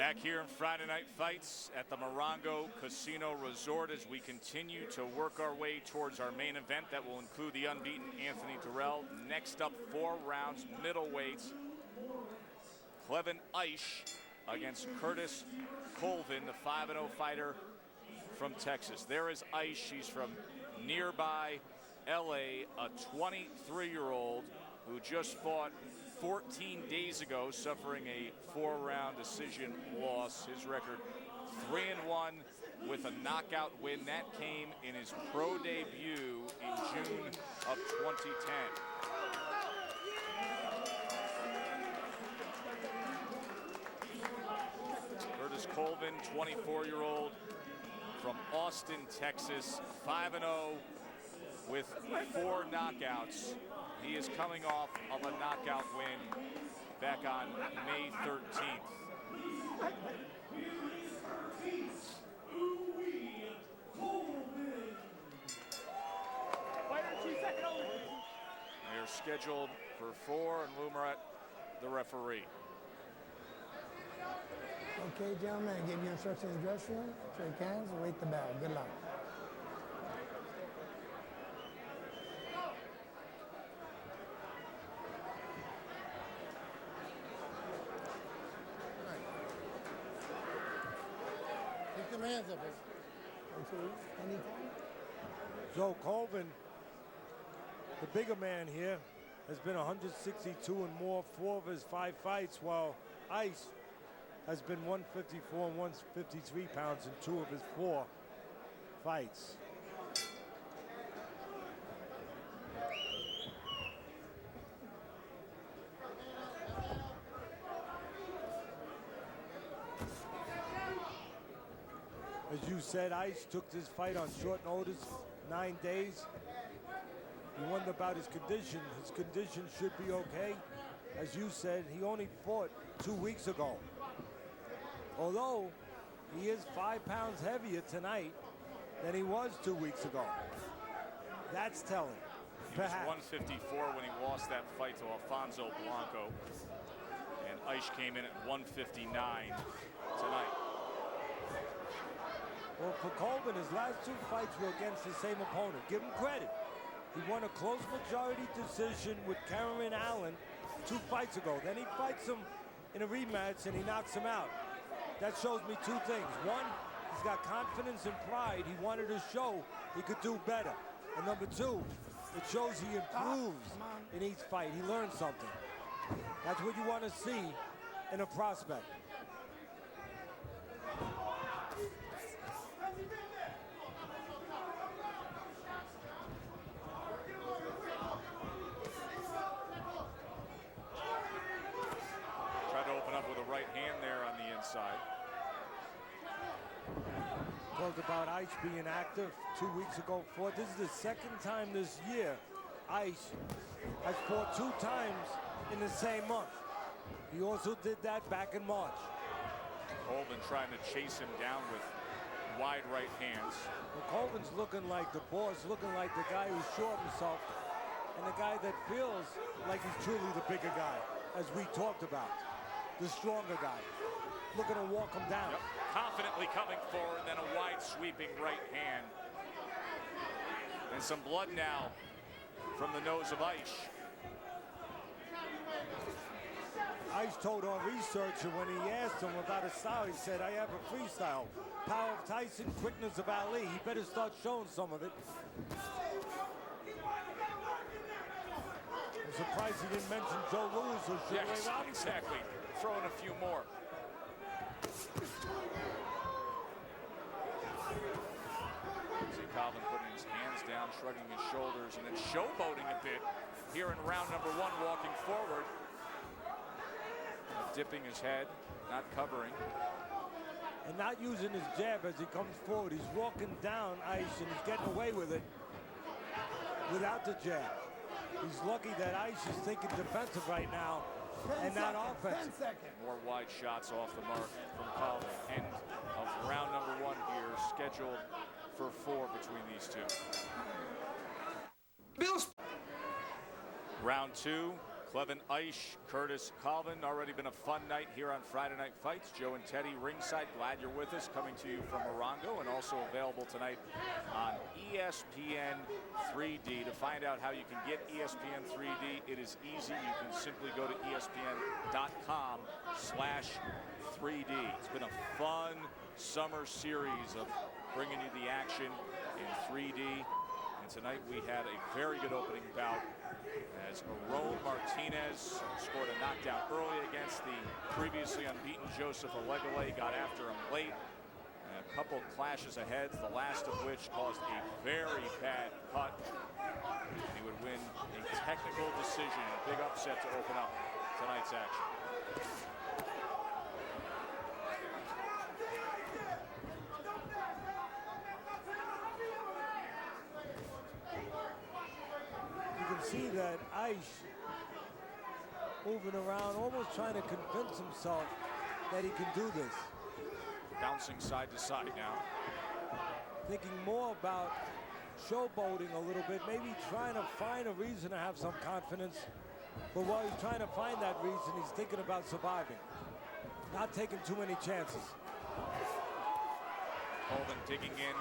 Back here in Friday Night Fights at the Morongo Casino Resort as we continue to work our way towards our main event that will include the unbeaten Anthony Durrell. Next up, 4 rounds, middleweights. Colvin Ishe against Kurtiss Colvin, the 5-0 fighter from Texas. There is Ishe. She's from nearby LA, a 23-year-old who just fought 14 days ago, suffering a 4-round decision loss. His record 3-1 with a knockout win. That came in his pro debut in June of 2010. Kurtiss Colvin, 24-year-old from Austin, Texas, 5-0 with 4 knockouts. He is coming off of a knockout win back on May 13th. They are scheduled for 4, and Lumarat, the referee. Okay, gentlemen, I gave you instructions in the dressing room. Shake hands, await the bell. Good luck. Keep your hands up. Anytime. So Colvin, the bigger man here, has been 162 and more 4 of his 5 fights, while Ishe has been 154 and 153 pounds in 2 of his 4 fights. As you said, Ishe took this fight on short notice, 9 days. You wonder about his condition. His condition should be okay. As you said, he only fought 2 weeks ago. Although he is 5 pounds heavier tonight than he was 2 weeks ago. That's telling. He was 154 when he lost that fight to Alfonso Blanco. And Ishe came in at 159 tonight. Well, for Colvin, his last 2 fights were against the same opponent. Give him credit. He won a close majority decision with Cameron Allen 2 fights ago. Then he fights him in a rematch and he knocks him out. That shows me 2 things. One, he's got confidence and pride. He wanted to show he could do better. And number 2, it shows he improves in each fight. He learns something. That's what you want to see in a prospect. Tried to open up with a right hand there on the inside. Talked about Ishe being active 2 weeks ago. This is the 2nd time this year Ishe has fought 2 times in the same month. He also did that back in March. Colvin trying to chase him down with wide right hands. Well, Colvin's looking like the boss, looking like the guy who's sure of himself, and the guy that feels like he's truly the bigger guy, as we talked about. The stronger guy. Looking to walk him down. Yep. Confidently coming forward, then a wide sweeping right hand. And some blood now from the nose of Ishe. Ishe told our researcher when he asked him about his style, he said, I have a freestyle. Power of Tyson, quickness of Ali. He better start showing some of it. I'm surprised he didn't mention Joe Louis or Sugar Ray Robinson. Exactly. Throwing a few more. See Colvin putting his hands down, shrugging his shoulders, and then showboating a bit here in round number 1, walking forward. Dipping his head, not covering. And not using his jab as he comes forward. He's walking down Ishe and he's getting away with it without the jab. He's lucky that Ishe is thinking defensive right now and not offensive. 10 seconds. More wide shots off the mark from Colvin. End of round number 1 here, scheduled for 4 between these 2. Round 2, Colvin, Ishe, Kurtiss Colvin. Already been a fun night here on Friday Night Fights. Joe and Teddy ringside. Glad you're with us. Coming to you from Morongo and also available tonight on ESPN 3D. To find out how you can get ESPN 3D, it is easy. You can simply go to ESPN.com/3D. It's been a fun summer series of bringing you the action in 3D. And tonight we had a very good opening bout as Aron Martinez scored a knockdown early against the previously unbeaten Joseph Alegale. Got after him late. And a couple clashes ahead, the last of which caused a very bad cut. And he would win a technical decision, a big upset to open up tonight's action. See that Ishe moving around, almost trying to convince himself that he can do this. Bouncing side to side now. Thinking more about showboating a little bit, maybe trying to find a reason to have some confidence. But while he's trying to find that reason, he's thinking about surviving. Not taking too many chances. Colvin digging in,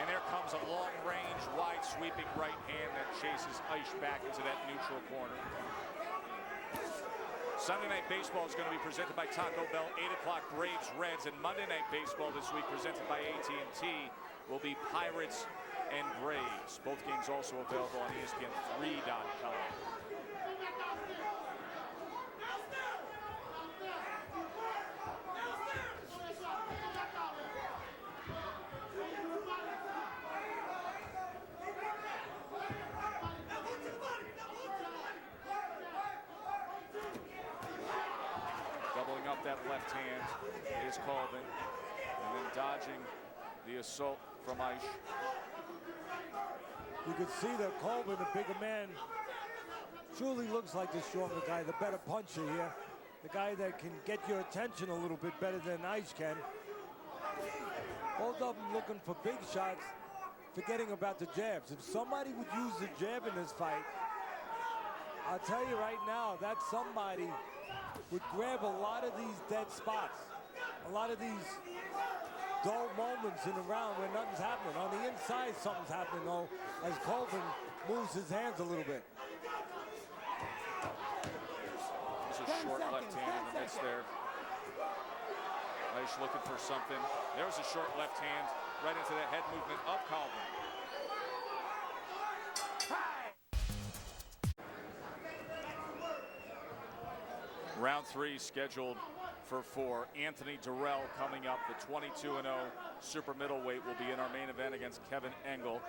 and there comes a long-range, wide sweeping right hand that chases Ishe back into that neutral corner. Sunday Night Baseball is going to be presented by Taco Bell, 8 o'clock Braves, Reds, and Monday Night Baseball this week presented by AT&T will be Pirates and Braves. Both games also available on ESPN3.com. That left hand is Colvin, and then dodging the assault from Ishe. You can see that Colvin, the bigger man, truly looks like the stronger guy, the better puncher here, the guy that can get your attention a little bit better than Ishe can. Both of them looking for big shots, forgetting about the jabs. If somebody would use the jab in this fight, I'll tell you right now, that somebody would grab a lot of these dead spots, a lot of these dull moments in a round where nothing's happening. On the inside, something's happening, though, as Colvin moves his hands a little bit. There's a short left hand in the midst there. Ishe looking for something. There's a short left hand right into the head movement of Colvin. Round 3 scheduled for 4. Anthony Durrell coming up. The 22-0 super middleweight will be in our main event against Kevin Engel.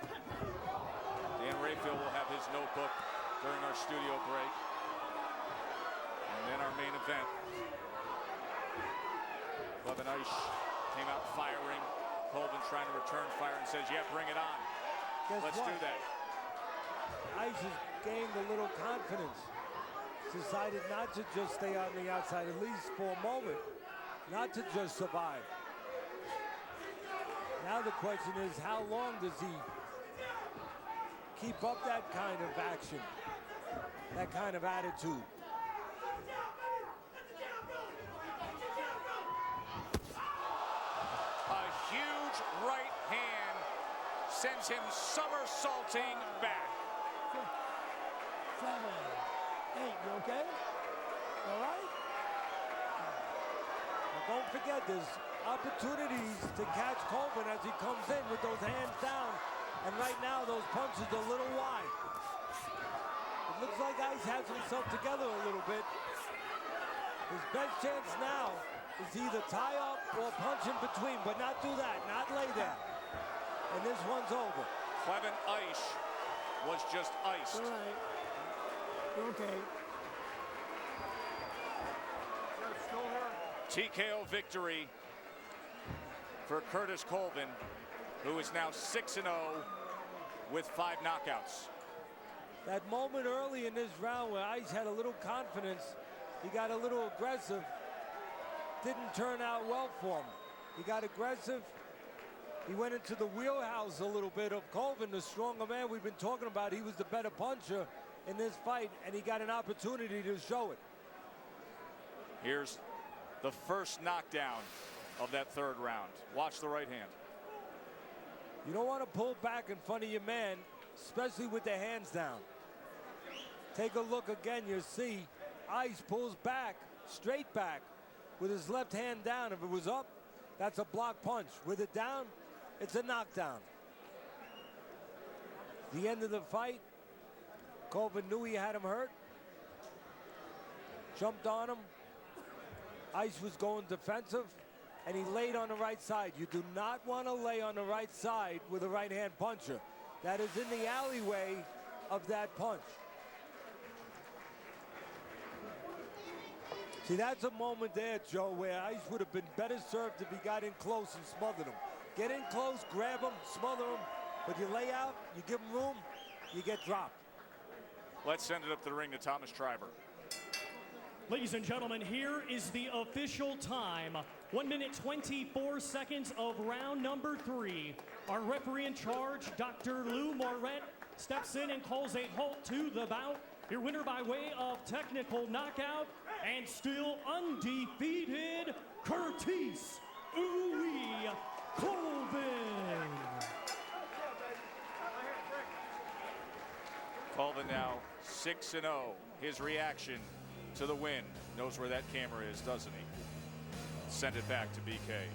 Dan Rayfield will have his notebook during our studio break. And then our main event. Colvin Ishe came out firing. Colvin trying to return fire and says, yeah, bring it on. Let's do that. Ishe has gained a little confidence. Decided not to just stay on the outside, at least for a moment, not to just survive. Now the question is, how long does he keep up that kind of action, that kind of attitude? A huge right hand sends him somersaulting back. 7, 8, you okay? All right? Now don't forget, there's opportunities to catch Colvin as he comes in with those hands down. And right now, those punches are a little wide. It looks like Ishe has himself together a little bit. His best chance now is either tie up or punch in between, but not do that, not lay there. And this one's over. Colvin Ishe was just iced. All right. Okay. TKO victory for Kurtiss Colvin, who is now 6-0 with 5 knockouts. That moment early in this round where Ishe had a little confidence, he got a little aggressive, didn't turn out well for him. He got aggressive. He went into the wheelhouse a little bit of Colvin, the stronger man we've been talking about. He was the better puncher. in this fight, and he got an opportunity to show it. Here's the first knockdown of that third round. Watch the right hand. You don't want to pull back in front of your man, especially with the hands down. Take a look again. You see Ishe pulls back, straight back, with his left hand down. If it was up, that's a block punch. With it down, it's a knockdown. The end of the fight, Colvin knew he had him hurt. Jumped on him. Ishe was going defensive, and he laid on the right side. You do not want to lay on the right side with a right-hand puncher. That is in the alleyway of that punch. See, that's a moment there, Joe, where Ishe would have been better served if he got in close and smothered him. Get in close, grab him, smother him, but you lay out, you give him room, you get dropped. Let's send it up the ring to Thomas Schreiber. Ladies and gentlemen, here is the official time. 1 minute 24 seconds of round number 3. Our referee in charge, Dr. Lou Moret, steps in and calls a halt to the bout. Your winner by way of technical knockout and still undefeated, Kurtiss Colvin. Colvin now 6-0. His reaction to the win. Knows where that camera is, doesn't he? Send it back to BK.